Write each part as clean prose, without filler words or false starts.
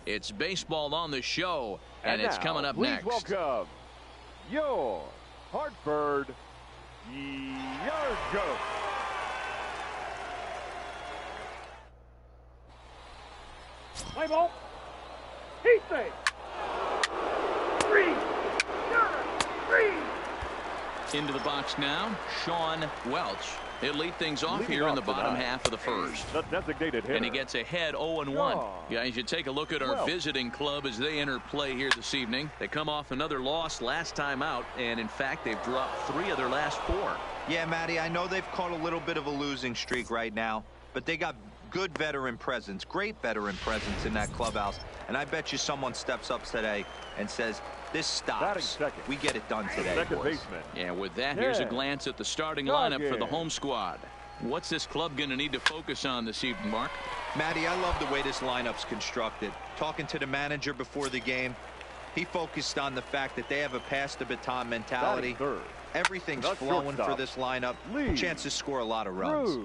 It's baseball on the show, and it's now, coming up next. Please welcome your Hartford Yard Goat. Play ball. Heat safe. Three. Into the box now, Sean Welch. He'll lead things off Leading here in the off bottom tonight, half of the first. The designated hitter. And he gets ahead 0-1. Guys, you take a look at our visiting club as they enter play here this evening. They come off another loss last time out, and in fact, they've dropped 3 of their last 4. Yeah, Matty, I know they've caught a little bit of a losing streak right now, but they got good veteran presence, great veteran presence in that clubhouse. And I bet you someone steps up today and says, this stops. We get it done today, second boys. baseman. Yeah, with that, here's a glance at the starting lineup for the home squad. What's this club going to need to focus on this evening, Mark? Matty, I love the way this lineup's constructed. Talking to the manager before the game, he focused on the fact that they have a pass the baton mentality. Everything's flowing for this lineup. Chance to score a lot of runs.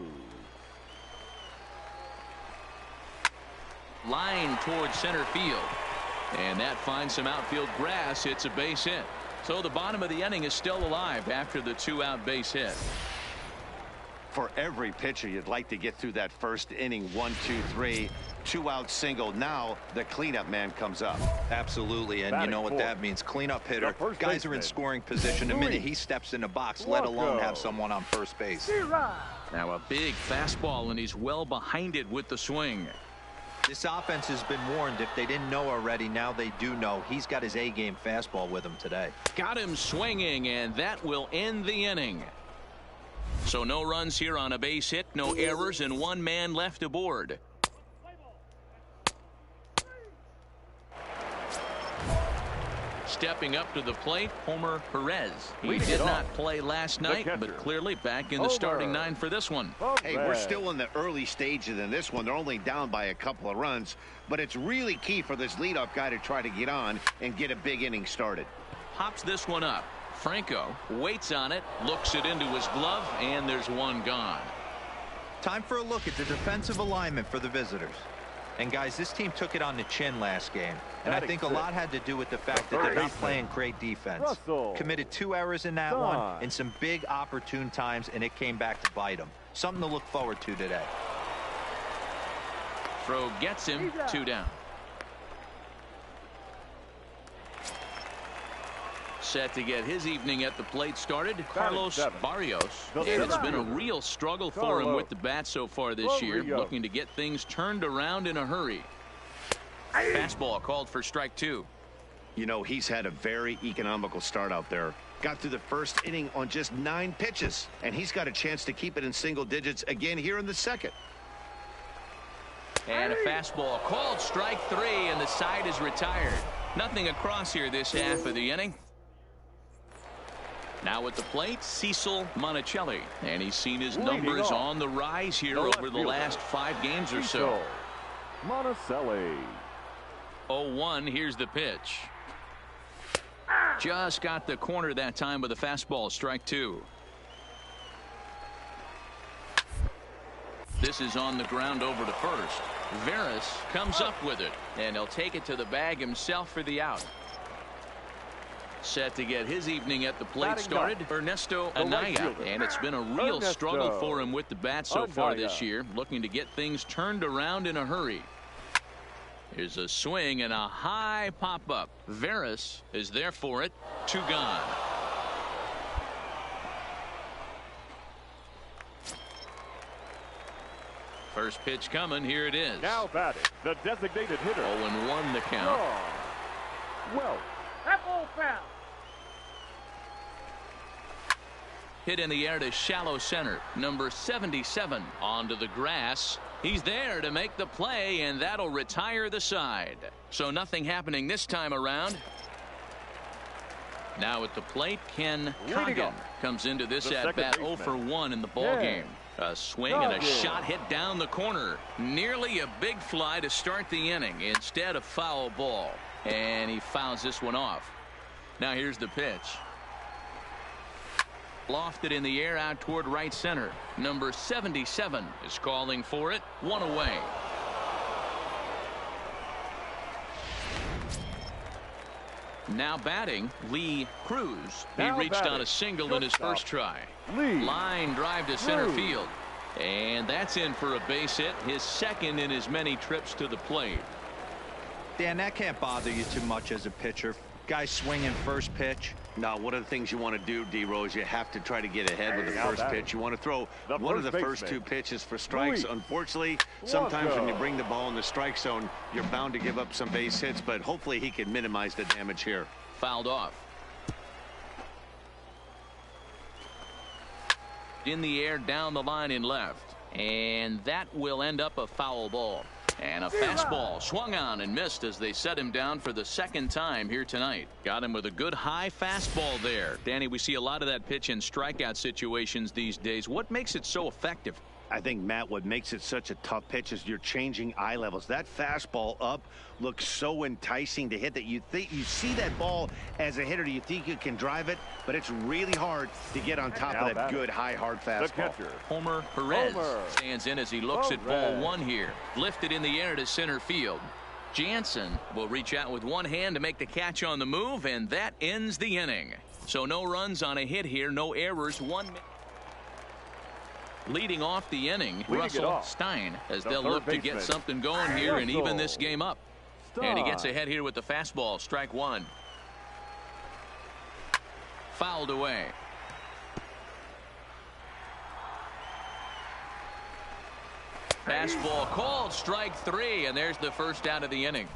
Line towards center field. And that finds some outfield grass. It's a base hit. So the bottom of the inning is still alive after the 2-out base hit. For every pitcher, you'd like to get through that first inning. 1, 2, 3, 2-out single. Now the cleanup man comes up. Absolutely, and you know what that means. Cleanup hitter. Guys are in scoring position the minute he steps in the box, let alone have someone on first base. Now a big fastball, and he's well behind it with the swing. This offense has been warned. If they didn't know already, now they do know. He's got his A-game fastball with him today. Got him swinging, and that will end the inning. So no runs here on a base hit, no errors, and 1 man left aboard. Stepping up to the plate, Homer Perez. He did not play last night, but clearly back in the starting 9 for this one. Hey, we're still in the early stages in this one. They're only down by a couple of runs, but it's really key for this leadoff guy to try to get on and get a big inning started. Pops this one up. Franco waits on it, looks it into his glove, and there's 1 gone. Time for a look at the defensive alignment for the visitors. And guys, this team took it on the chin last game. And I think a lot had to do with the fact that they're not playing great defense. Committed 2 errors in that one in some big opportune times, and it came back to bite them. Something to look forward to today. Throw gets him, 2 down. Set to get his evening at the plate started, Carlos Barrios. And it's been a real struggle for him with the bat so far this year, looking to get things turned around in a hurry. Fastball called for strike 2. You know, he's had a very economical start out there. Got through the first inning on just 9 pitches, and he's got a chance to keep it in single digits again here in the second. And a fastball called strike 3, and the side is retired. Nothing across here this half of the inning. Now at the plate, Cecil Monticelli, and he's seen his numbers on the rise here over the last 5 games or so. Monticelli. 0-1, here's the pitch. Just got the corner that time with a fastball, strike 2. This is on the ground over to first. Veras comes up with it, and he'll take it to the bag himself for the out. Set to get his evening at the plate started, Ernesto Anaya, and it's been a real struggle for him with the bat so far this year, looking to get things turned around in a hurry. Here's a swing and a high pop-up. Veras is there for it. 2 gone. First pitch coming. Here it is. Now batting, the designated hitter. 0-1 the count. Well, hit in the air to shallow center. Number 77 onto the grass. He's there to make the play, and that'll retire the side. So nothing happening this time around. Now at the plate, Ken Coggin comes into this at-bat 0 for 1 in the ball game. A swing and a shot hit down the corner. Nearly a big fly to start the inning. Instead, a foul ball. And he fouls this one off. Now here's the pitch. Lofted in the air out toward right center. Number 77 is calling for it. 1 away. Now batting, Lee Cruz. He Now reached batting, on a single in his first try. Lee Line drive to center Cruz. field. And that's in for a base hit, his second in his many trips to the plate. Dan, that can't bother you too much as a pitcher. Guy swinging first pitch. Now, one of the things you want to do, D-Rose, you have to try to get ahead with the first pitch. You want to throw one of the first two pitches for strikes. Unfortunately, sometimes when you bring the ball in the strike zone, you're bound to give up some base hits, but hopefully he can minimize the damage here. Fouled off. In the air, down the line in left. And that will end up a foul ball. And a fastball swung on and missed as they set him down for the second time here tonight. Got him with a good high fastball there. Danny, we see a lot of that pitch in strikeout situations these days. What makes it so effective? I think, Matt, what makes it such a tough pitch is you're changing eye levels. That fastball up looks so enticing to hit that you think you see that ball as a hitter. You think you can drive it, but it's really hard to get on top of that good, high, hard fastball. Homer Perez stands in as he looks at ball one here. Lifted in the air to center field. Jansen will reach out with one hand to make the catch on the move, and that ends the inning. So no runs on a hit here, no errors, 1 minute. Leading off the inning, Russell Stein, as they'll look to get something going here and even this game up. And he gets ahead here with the fastball, strike one. Fouled away. Fastball called, strike three, and there's the first out of the inning.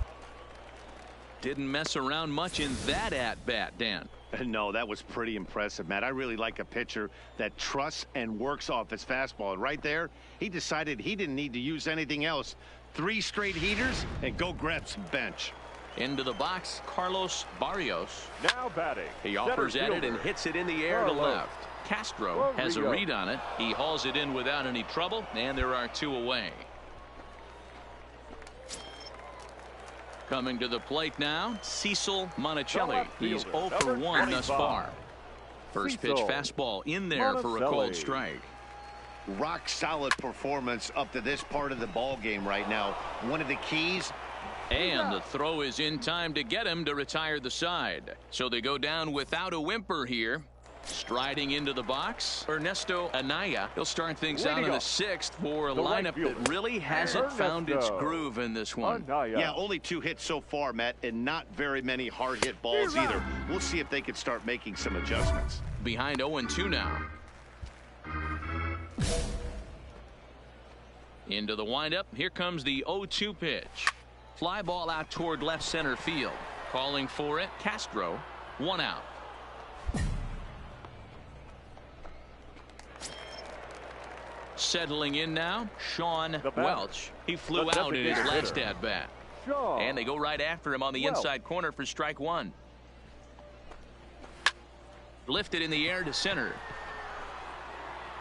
Didn't mess around much in that at-bat, Dan. No, that was pretty impressive, Matt. I really like a pitcher that trusts and works off his fastball. And right there, he decided he didn't need to use anything else. 3 straight heaters and go grab some bench. Into the box, Carlos Barrios. Now batting. He offers at it and hits it in the air to left. Castro has a read on it. He hauls it in without any trouble, and there are 2 away. Coming to the plate now, Cecil Monticelli. He's 0 for 1 thus far. First pitch fastball in there for a called strike. Rock solid performance up to this part of the ball game right now. One of the keys. And the throw is in time to get him to retire the side. So they go down without a whimper here. Striding into the box, Ernesto Anaya. He'll start things out in the 6th for a lineup that really hasn't found its groove in this one. Yeah, only 2 hits so far, Matt, and not very many hard hit balls either. We'll see if they can start making some adjustments. Behind 0-2 now. Into the windup. Here comes the 0-2 pitch. Fly ball out toward left center field. Calling for it, Castro. 1 out. Settling in now, Sean Welch. He flew out in his last at-bat. And they go right after him on the inside corner for strike one. Lifted in the air to center.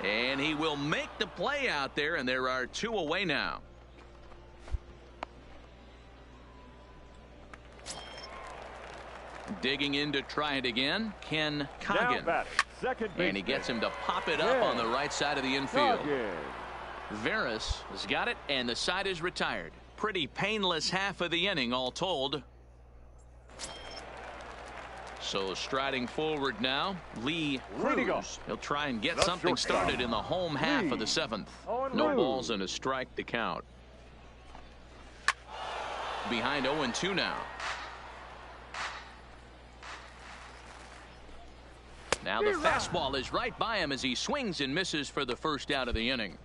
And he will make the play out there, and there are 2 away now. Digging in to try it again, Ken Coggin. And he gets him to pop it up on the right side of the infield. Veras has got it, and the side is retired. Pretty painless half of the inning, all told. So striding forward now, Lee Cruz. He'll try and get something started in the home half of the 7th. No balls and a strike to count. Behind 0-2 now. Now the fastball is right by him as he swings and misses for the first out of the inning.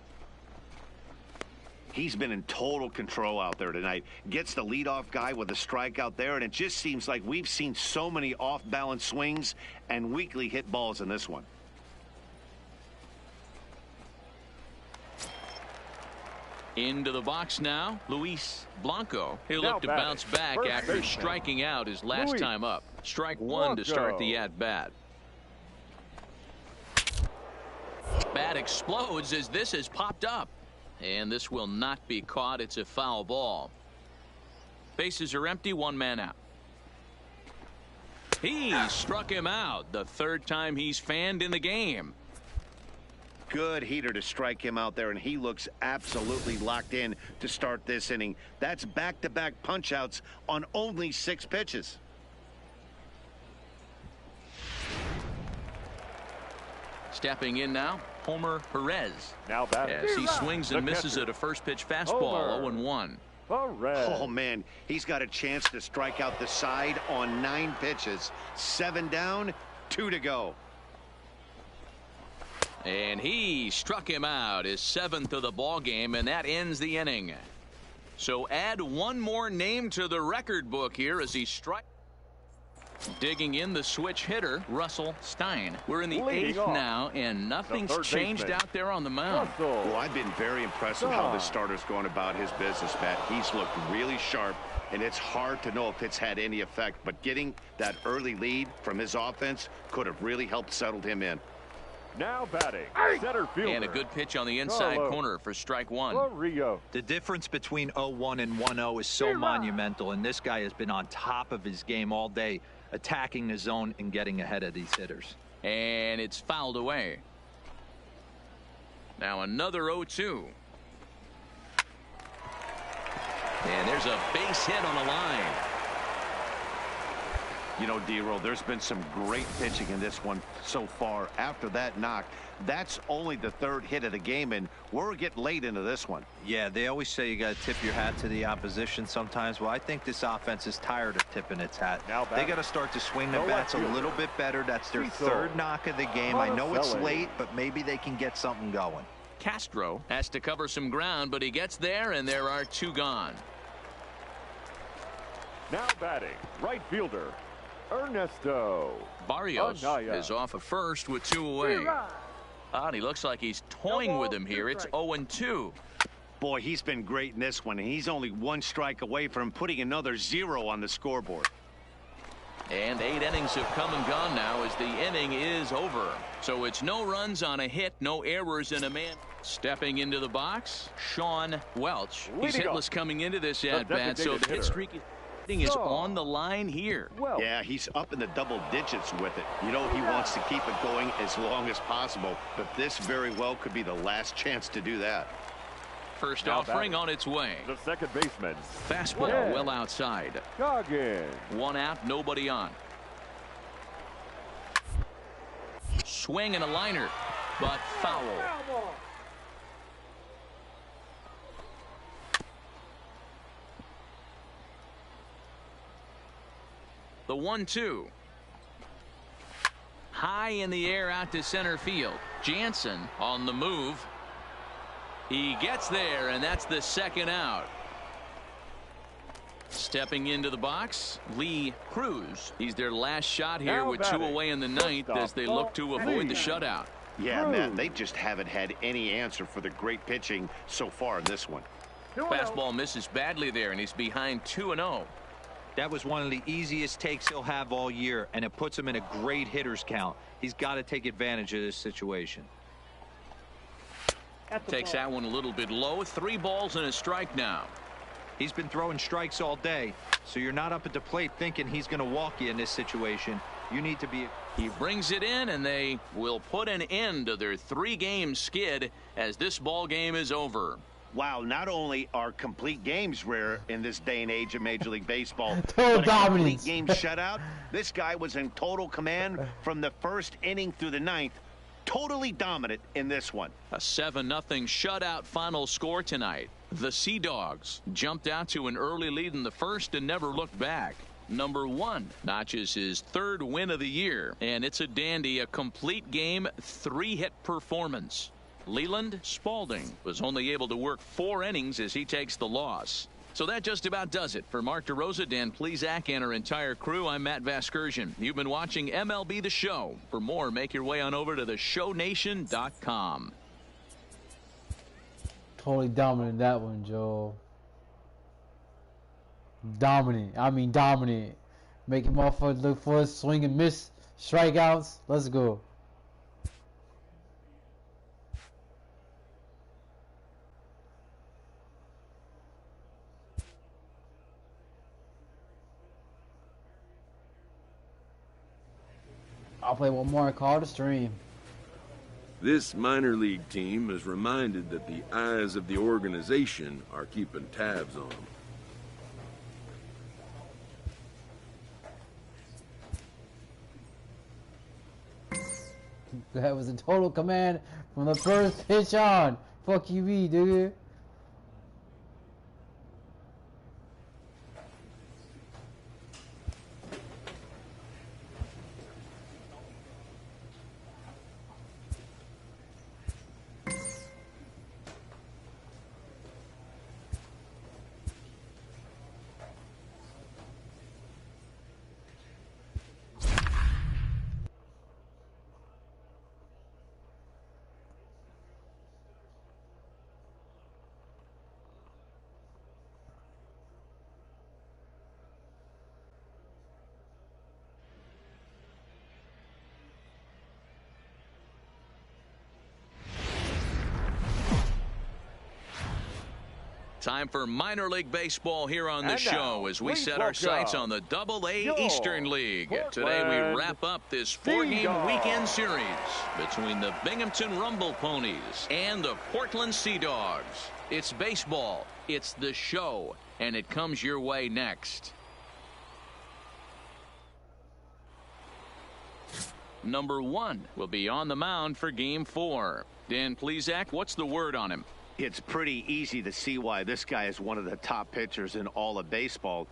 He's been in total control out there tonight. Gets the leadoff guy with a strikeout there, and it just seems like we've seen so many off-balance swings and weakly hit balls in this one. Into the box now, Luis Blanco. He'll look to bounce back after striking out his last time up. Strike one to start the at-bat. Bat explodes as this has popped up. And this will not be caught. It's a foul ball. Bases are empty, 1 man out. He struck him out the 3rd time he's fanned in the game. Good heater to strike him out there, and he looks absolutely locked in to start this inning. That's back-to-back punch-outs on only 6 pitches. Stepping in now, Homer Perez. Now batting. As he swings and misses at a first pitch fastball, 0-1. Oh, man, he's got a chance to strike out the side on 9 pitches. 7 down, 2 to go. And he struck him out, his 7th of the ball game, and that ends the inning. So add one more name to the record book here as he strikes. Digging in the switch hitter, Russell Stein. We're in the 8th now, and nothing's changed out there on the mound. Well, I've been very impressed with how this starter's going about his business, Matt. He's looked really sharp, and it's hard to know if it's had any effect. But getting that early lead from his offense could have really helped settle him in. Now batting, center fielder. And a good pitch on the inside corner for strike 1. The difference between 0-1 and 1-0 is so monumental, and this guy has been on top of his game all day, attacking the zone and getting ahead of these hitters. And it's fouled away. Now another 0-2. And there's a base hit on the line. You know, D-Roll, there's been some great pitching in this one so far. After that knock, that's only the 3rd hit of the game, and we're getting late into this one. Yeah, they always say you got to tip your hat to the opposition sometimes. Well, I think this offense is tired of tipping its hat. They got to start to swing the bats a little bit better. That's their 3rd knock of the game. I know it's late, but maybe they can get something going. Castro has to cover some ground, but he gets there, and there are 2 gone. Now batting, right fielder, Ernesto Barrios is off of first with 2 away. And he looks like he's toying with him here. It's 0-2. Boy, he's been great in this one, and he's only 1 strike away from putting another 0 on the scoreboard. And 8 innings have come and gone now as the inning is over. So it's no runs on a hit, no errors, and a man. Stepping into the box, Sean Welch. He's hitless coming into this at-bat, so the hit streak is on the line here. Yeah, he's up in the double digits with it. You know, he wants to keep it going as long as possible, but this very well could be the last chance to do that. First offering on its way. The second baseman. Fastball well outside. Goggins. 1 out, nobody on. Swing and a liner, but foul. The 1-2. High in the air out to center field. Jansen on the move. He gets there, and that's the 2nd out. Stepping into the box, Lee Cruz. He's their last shot here with 2 away in the 9th as they look to avoid the shutout. Yeah, man, they just haven't had any answer for the great pitching so far in this one. Fastball misses badly there, and he's behind 2-0. That was one of the easiest takes he'll have all year, and it puts him in a great hitter's count. He's got to take advantage of this situation. Takes that one a little bit low. 3 balls and a strike now. He's been throwing strikes all day, so you're not up at the plate thinking he's going to walk you in this situation. You need to be. He brings it in, and they will put an end to their 3-game skid as this ball game is over. Wow, not only are complete games rare in this day and age of Major League Baseball, Total but a dominance. complete game shutout. This guy was in total command from the 1st inning through the 9th. Totally dominant in this one. A 7-0 shutout final score tonight. The Sea Dogs jumped out to an early lead in the 1st and never looked back. Number 1 notches his 3rd win of the year, and it's a dandy, a complete game, 3-hit performance. Leland Spalding was only able to work 4 innings as he takes the loss. So that just about does it. For Mark DeRosa, Dan Plesac, and our entire crew, I'm Matt Vasgersian. You've been watching MLB The Show. For more, make your way on over to theshownation.com. Totally dominant that one, Joe. Dominant. I mean dominant. Making motherfuckers look for us, swing and miss, strikeouts. Let's go. I'll play one more and call the stream. This minor league team is reminded that the eyes of the organization are keeping tabs on them. That was a total command from the first pitch on. Fuck you, me, dude. Time for minor league baseball here on the show as we set our sights on the Double-A Eastern League. Today we wrap up this 4-game weekend series between the Binghamton Rumble Ponies and the Portland Sea Dogs. It's baseball, it's the show, and it comes your way next. Number 1 will be on the mound for Game 4. Dan Plesac, what's the word on him? It's pretty easy to see why this guy is one of the top pitchers in all of baseball.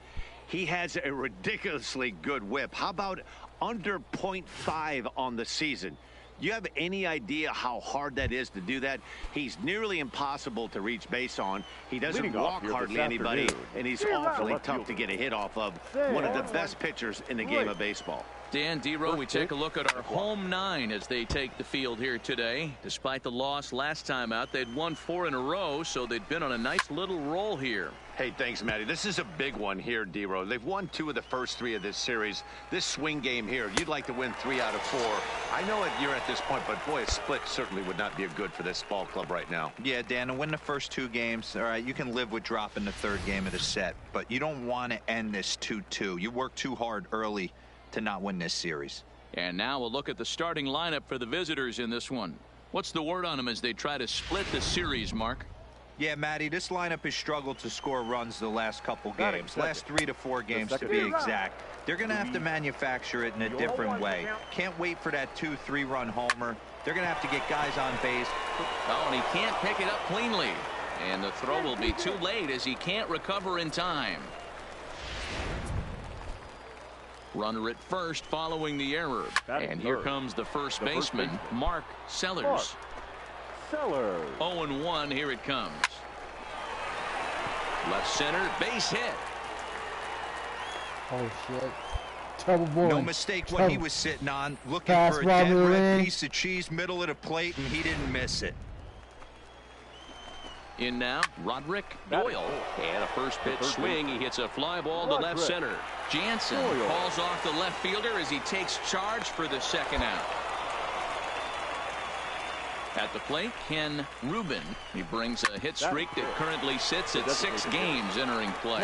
He has a ridiculously good whip. How about under .5 on the season? Do you have any idea how hard that is to do that? He's nearly impossible to reach base on. He doesn't walk hardly anybody, and he's awfully tough to get a hit off of. One of the best pitchers in the game of baseball. Dan, D-Row, we take a look at our home 9 as they take the field here today. Despite the loss last time out, they'd won 4 in a row, so they'd been on a nice little roll here. Hey, thanks, Matty. This is a big one here, D-Row. They've won 2 of the first 3 of this series. This swing game here, you'd like to win 3 out of 4. I know you're at this point, but boy, a split certainly would not be good for this ball club right now. Yeah, Dan, to win the first 2 games, all right, you can live with dropping the 3rd game of the set, but you don't want to end this 2-2. You work too hard early to not win this series. And now we'll look at the starting lineup for the visitors in this one. What's the word on them as they try to split the series, Mark? Yeah, Matty, this lineup has struggled to score runs the last couple games. Last 3 to 4 games to be exact. They're going to have to manufacture it in a different way. Can't wait for that 2-3 run homer. They're going to have to get guys on base. Oh, and he can't pick it up cleanly. And the throw will be too late as he can't recover in time. Runner at first following the error. And here comes the first baseman, Mark Sellers. 0-1, here it comes. Left center, base hit. Oh, shit. Trouble boy. No mistake what he was sitting on. Looking for a dead red piece of cheese, middle of the plate, and he didn't miss it. In now, Roderick Doyle. And a first pitch swing. He hits a fly ball to left center. Jansen calls off the left fielder as he takes charge for the second out. At the plate, Ken Rubin. He brings a hit streak that currently sits at 6 games entering play.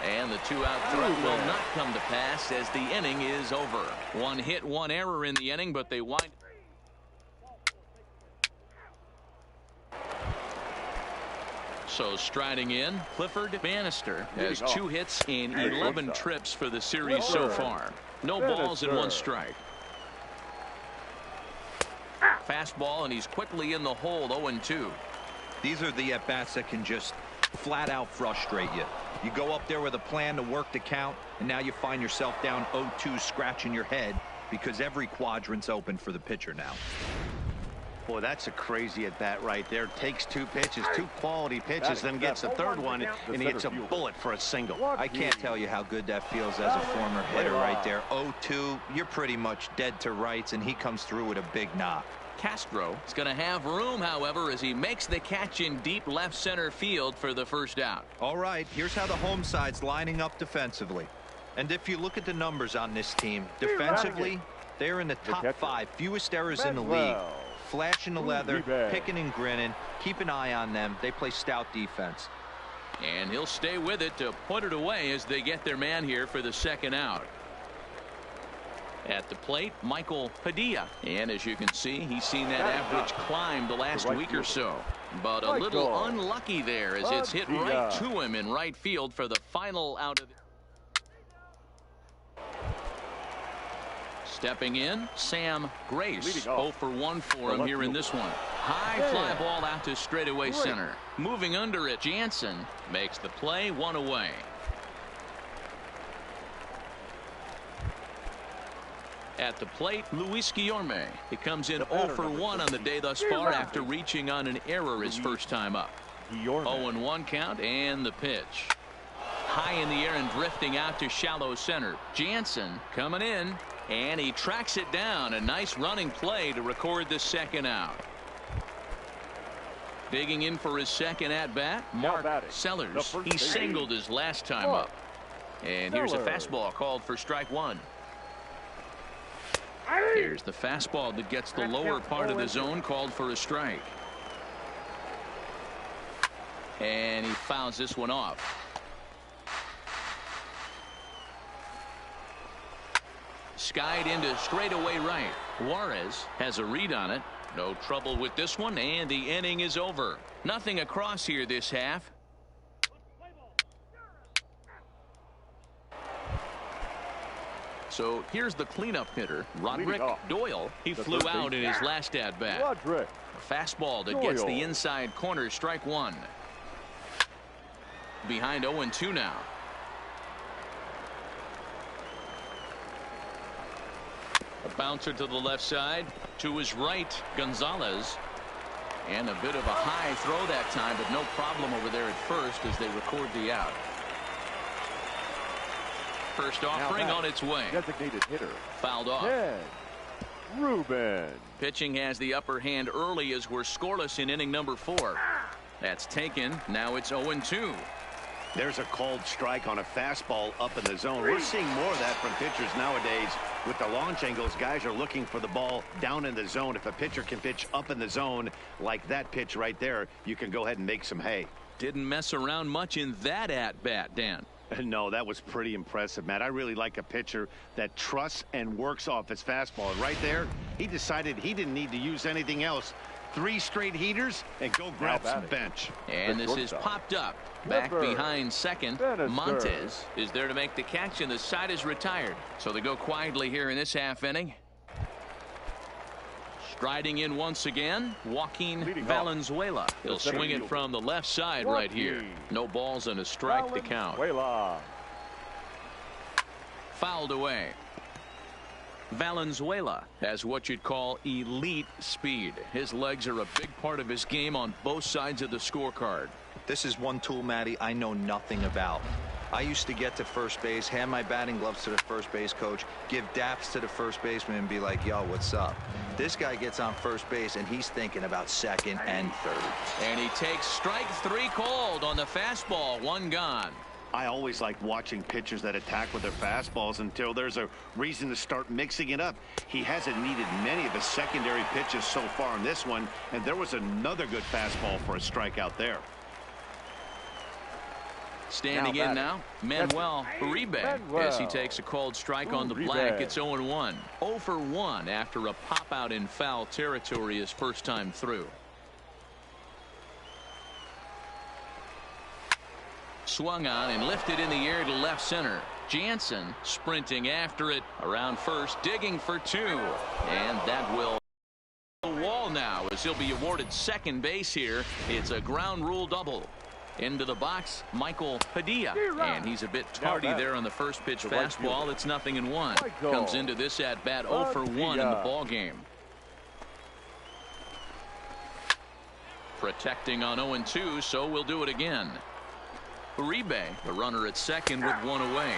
And the 2-out threat will not come to pass as the inning is over. 1 hit, 1 error in the inning, but they wind. So striding in, Clifford Bannister has 2 hits in 11 trips for the series so far. No balls and 1 strike. Fastball, and he's quickly in the hole. 0-2. These are the at-bats that can just flat out frustrate you. You go up there with a plan to work the count, and now you find yourself down 0-2, scratching your head because every quadrant's open for the pitcher now. Boy, that's a crazy at bat right there. Takes 2 pitches, 2 quality pitches, then gets a 3rd one, and he hits a bullet for a single. I can't tell you how good that feels as a former hitter right there. 0-2, you're pretty much dead to rights, and he comes through with a big knock. Castro is going to have room, however, as he makes the catch in deep left center field for the first out. All right, here's how the home side's lining up defensively. And if you look at the numbers on this team, defensively, they're in the top 5, fewest errors in the league. Flashing the leather, picking and grinning. Keep an eye on them. They play stout defense. And he'll stay with it to put it away as they get their man here for the second out. At the plate, Michael Padilla. And as you can see, he's seen that average climb the last week or so. But a little unlucky there as it's hit right to him in right field for the final out of the Stepping in, Sam Grace. 0 for 1 for him here in this one. High fly ball out to straightaway center. Moving under it, Jansen makes the play, 1 away. At the plate, Luis Guillorme. He comes in 0 for 1 on the day thus far after reaching on an error his first time up. 0-1 count and the pitch. High in the air and drifting out to shallow center. Jansen coming in, and he tracks it down. A nice running play to record the second out. Digging in for his second at-bat, Mark Sellers. He singled his last time up. And here's a fastball called for strike 1. Here's the fastball that gets the lower part of the zone, called for a strike. And he fouls this one off. Skied into straightaway right. Juarez has a read on it. No trouble with this one, and the inning is over. Nothing across here this half. So here's the cleanup hitter, Roderick Doyle. He flew out in his last at-bat. A fastball that gets the inside corner, strike 1. Behind 0-2 now. A bouncer to the left side. To his right, Gonzalez. And a bit of a high throw that time, but no problem over there at first as they record the out. First offering on its way. Designated hitter. Fouled off. Ruben. Pitching has the upper hand early as we're scoreless in inning number 4. That's taken. Now it's 0-2. There's a called strike on a fastball up in the zone. We're seeing more of that from pitchers nowadays. With the launch angles, guys are looking for the ball down in the zone. If a pitcher can pitch up in the zone like that pitch right there, you can go ahead and make some hay. Didn't mess around much in that at-bat, Dan. No, that was pretty impressive, Matt. I really like a pitcher that trusts and works off his fastball. And right there, he decided he didn't need to use anything else. 3 straight heaters and go grab some bench. And this is popped up. Back behind second. Montes is there to make the catch, and the side is retired. So they go quietly here in this half inning. Striding in once again, Joaquin Valenzuela. He'll swing it from the left side right here. No balls and a strike to count. Fouled away. Valenzuela has what you'd call elite speed. His legs are a big part of his game on both sides of the scorecard. This is one tool, Matty, I know nothing about. I used to get to first base, hand my batting gloves to the first base coach, give daps to the first baseman and be like, yo, what's up? This guy gets on first base and he's thinking about second and third. And he takes strike 3 called on the fastball. 1 gone. I always like watching pitchers that attack with their fastballs until there's a reason to start mixing it up. He hasn't needed many of his secondary pitches so far in this one, and there was another good fastball for a strikeout there. Standing in now, Manuel Uribe, as he takes a called strike on the black. It's 0-1. 0 for 1 after a pop out in foul territory his first time through. Swung on and lifted in the air to left center. Jansen sprinting after it around first, digging for 2, and that will the wall now as he'll be awarded second base here. It's a ground rule double. Into the box, Michael Padilla, and he's a bit tardy there on the first pitch fastball. It's 0-1. Comes into this at bat 0 for 1 in the ball game. Protecting on 0-2, so we'll do it again. Uribe, the runner at second with 1 away.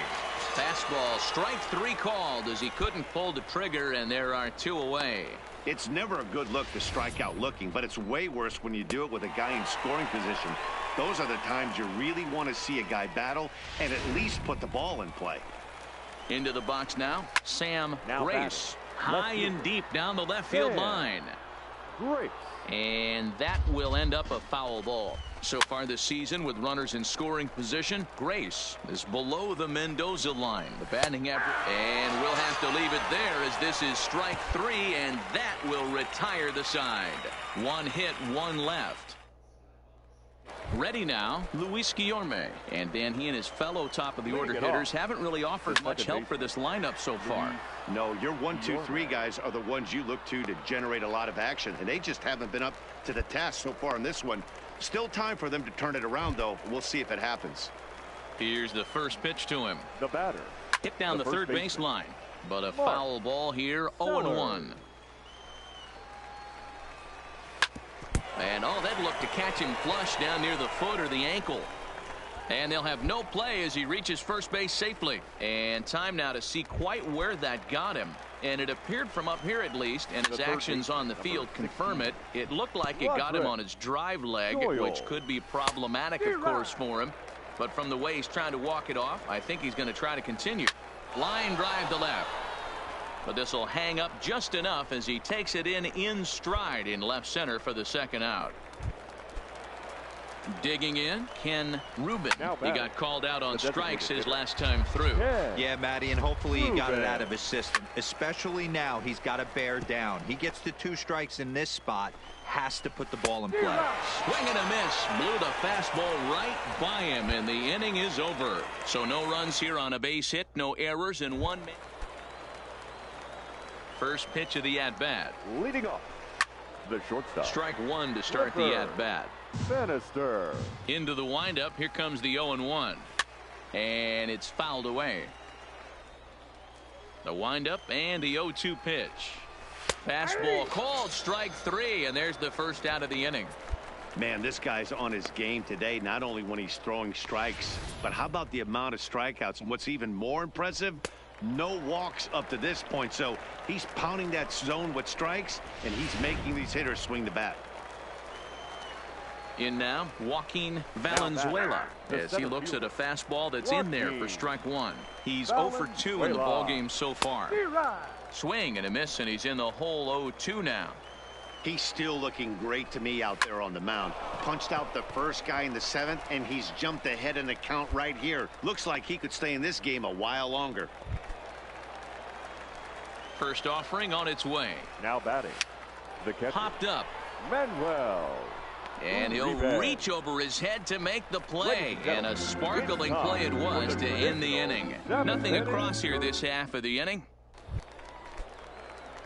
Fastball, strike 3 called as he couldn't pull the trigger, and there are 2 away. It's never a good look to strike out looking, but it's way worse when you do it with a guy in scoring position. Those are the times you really want to see a guy battle and at least put the ball in play. Into the box now, Sam Grace. High and deep down the left field line. Grace. And that will end up a foul ball. So far this season, with runners in scoring position, Grace is below the Mendoza line. The batting average, and we'll have to leave it there as this is strike 3, and that will retire the side. 1 hit, 1 left. Ready now, Luis Guillorme. And Dan, he and his fellow top-of-the-order hitters haven't really offered much help for this lineup so far. No, your 1, 2, 3 guys are the ones you look to generate a lot of action, and they just haven't been up to the task so far in this one. Still time for them to turn it around, though. We'll see if it happens. Here's the first pitch to him. The batter. Hit down the third base line, but a foul ball here, 0-1. And that looked to catch him flush down near the foot or the ankle. And they'll have no play as he reaches first base safely. And time now to see quite where that got him. And it appeared from up here at least, and his actions on the field confirm it. It looked like it got him on his drive leg, which could be problematic, of course, for him. But from the way he's trying to walk it off, I think he's going to try to continue. Line drive to left. But this will hang up just enough as he takes it in stride in left center for the second out. Digging in, Ken Rubin. He got called out on strikes his last time through. Yeah, Matty, and hopefully he got it out of his system. Especially now, he's got to bear down. He gets to 2 strikes in this spot, has to put the ball in play. Swing and a miss. Blew the fastball right by him, and the inning is over. So no runs here on a base hit, no errors in 1 minute. First pitch of the at-bat. Leading off, the shortstop. Strike 1 to start the at-bat. Bannister. Into the windup. Here comes the 0-1. And it's fouled away. The windup and the 0-2 pitch. Fastball called, strike 3, and there's the first out of the inning. Man, this guy's on his game today, not only when he's throwing strikes, but how about the amount of strikeouts? And what's even more impressive, no walks up to this point. So he's pounding that zone with strikes, and he's making these hitters swing the bat. In now, Joaquin Valenzuela, as he looks at a fastball that's in there for strike 1. He's 0 for 2 in the ballgame so far. Swing and a miss, and he's in the hole 0-2 now. He's still looking great to me out there on the mound. Punched out the first guy in the 7th, and he's jumped ahead in the count right here. Looks like he could stay in this game a while longer. First offering on its way. Now batting, the catcher. Popped up. Manuel. And he'll reach over his head to make the play. And a sparkling play it was to end the inning. Nothing across here this half of the inning.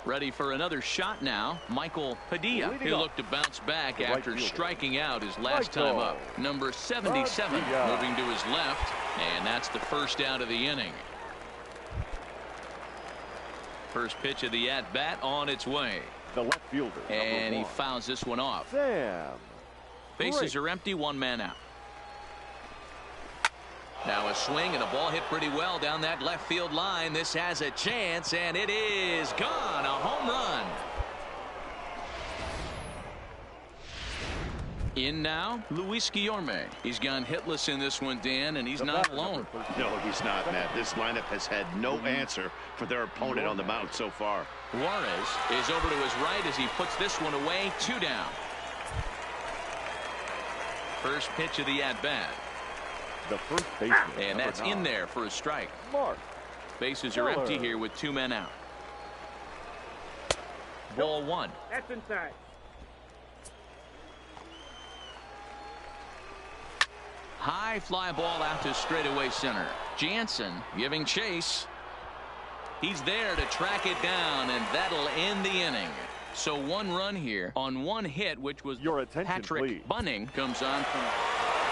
Ready for another shot now, Michael Padilla. He looked to bounce back after striking out his last time up. Number 77 moving to his left, and that's the first out of the inning. First pitch of the at-bat on its way. The left fielder. And he fouls this one off. Bases are empty, 1 man out. Now a swing and a ball hit pretty well down that left field line. This has a chance, and it is gone. A home run. In now, Luis Guillorme. He's gone hitless in this one, Dan, and he's not alone. No, he's not, Matt. This lineup has had no answer for their opponent on the mound so far. Juarez is over to his right as he puts this one away. 2 down. First pitch of the at-bat. The first baseman. And that's in there for a strike. Bases are empty here with 2 men out. Ball 1. That's inside. High fly ball out to straightaway center. Jansen giving chase. He's there to track it down, and that'll end the inning. So 1 run here on 1 hit, which was Patrick Bunning, comes on from.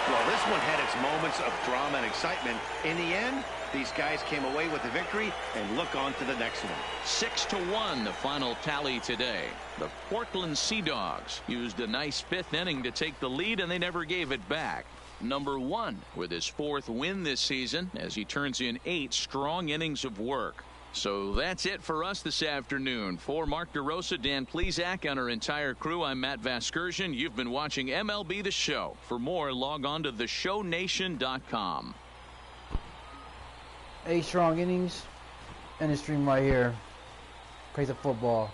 Well, this one had its moments of drama and excitement. In the end, these guys came away with the victory, and look on to the next one. 6-1 the final tally today. The Portland Sea Dogs used a nice 5th inning to take the lead, and they never gave it back. Number 1 with his 4th win this season as he turns in 8 strong innings of work. So that's it for us this afternoon. For Mark DeRosa, Dan Plesac, and our entire crew, I'm Matt Vasgersian. You've been watching MLB The Show. For more, log on to theshownation.com. 8 strong innings and a stream right here. Crazy football.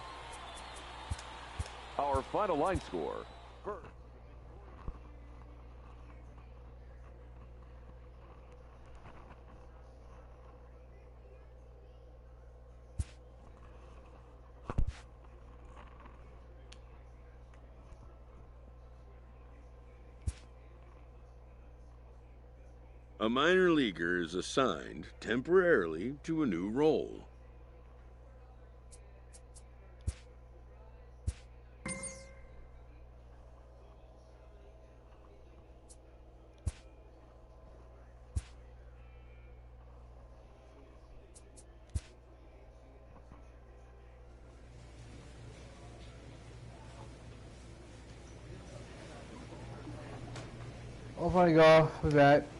Our final line score. First. A minor leaguer is assigned temporarily to a new role. Oh my god, we're back.